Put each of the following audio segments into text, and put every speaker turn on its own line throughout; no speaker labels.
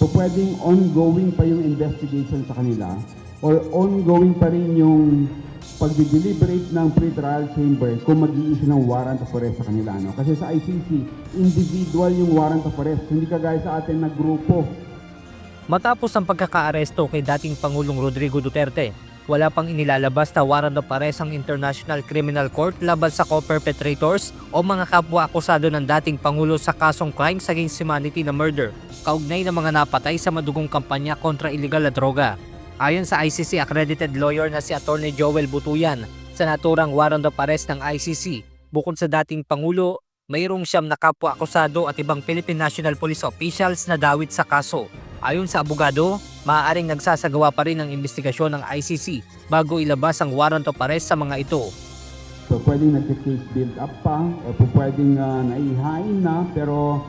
So pwedeng ongoing pa yung investigation sa kanila or ongoing pa rin yung pagdi-deliberate ng pre-trial chamber kung mag-i-issue ng warrant of arrest sa kanila. No? Kasi sa ICC, individual yung warrant of arrest, hindi kagaya sa atin na grupo.
Matapos ang pagkakaaresto kay dating Pangulong Rodrigo Duterte, wala pang inilalabas na warrant of arrest ang International Criminal Court laban sa co-perpetrators o mga kapwa-akusado ng dating Pangulo sa kasong crimes against humanity na murder, kaugnay ng mga napatay sa madugong kampanya kontra iligal na droga. Ayon sa ICC accredited lawyer na si Attorney Joel Butuyan, sa naturang warrant of arrest ng ICC, bukod sa dating Pangulo, mayroong siyam na kapwa-akusado at ibang Philippine National Police officials na dawit sa kaso. Ayon sa abogado, maaaring nagsasagawa pa rin ng investigasyon ng ICC bago ilabas ang warrant of arrest sa mga ito.
So pwedeng nag-case build up pa o pwedeng naihain na pero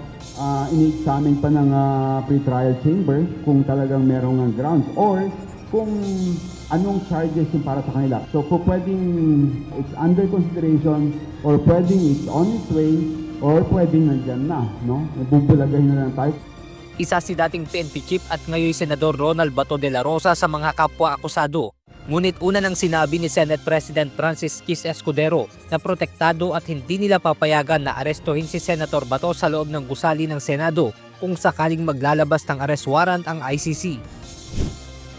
ini-examine pa ng pre-trial chamber kung talagang merong grounds or kung anong charges yung para sa kanila. So pwedeng it's under consideration or pwedeng it's on its way or pwedeng nandyan na, no? Bubulagahin na lang tayo.
Isa si dating PNP chief at ngayon Senador Ronald Bato de la Rosa sa mga kapwa-akusado. Ngunit una nang sinabi ni Senate President Francis Quis Escudero na protektado at hindi nila papayagan na arestuhin si Senator Bato sa loob ng gusali ng Senado kung sakaling maglalabas ng arrest warrant ang ICC.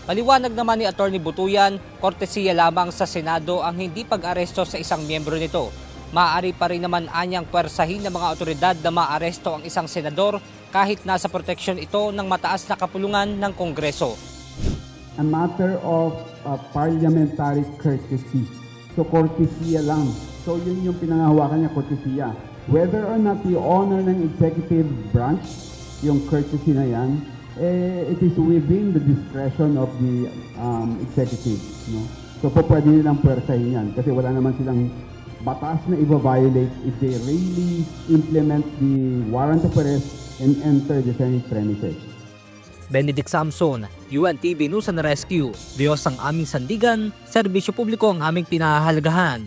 Paliwanag naman ni Attorney Butuyan, kortesiya lamang sa Senado ang hindi pag-aresto sa isang miyembro nito. Maaari pa rin naman anyang pwersahin ng mga otoridad na maaresto ang isang senador kahit nasa proteksyon ito ng mataas na kapulungan ng Kongreso.
A matter of parliamentary courtesy. So courtesy lang. So yun yung pinangahawakan niya, courtesy. Whether or not i-honor ng executive branch, yung courtesy na yan, it is within the discretion of the executive. No? So pwede nilang pwersahin yan kasi wala naman silang batas na i-violate if they really implement the warrant of arrest and enter the Senate premises.
Benedict Samson, UNTV News and Rescue. Diyos ang aming sandigan, serbisyo publiko ang aming pinahahalagahan.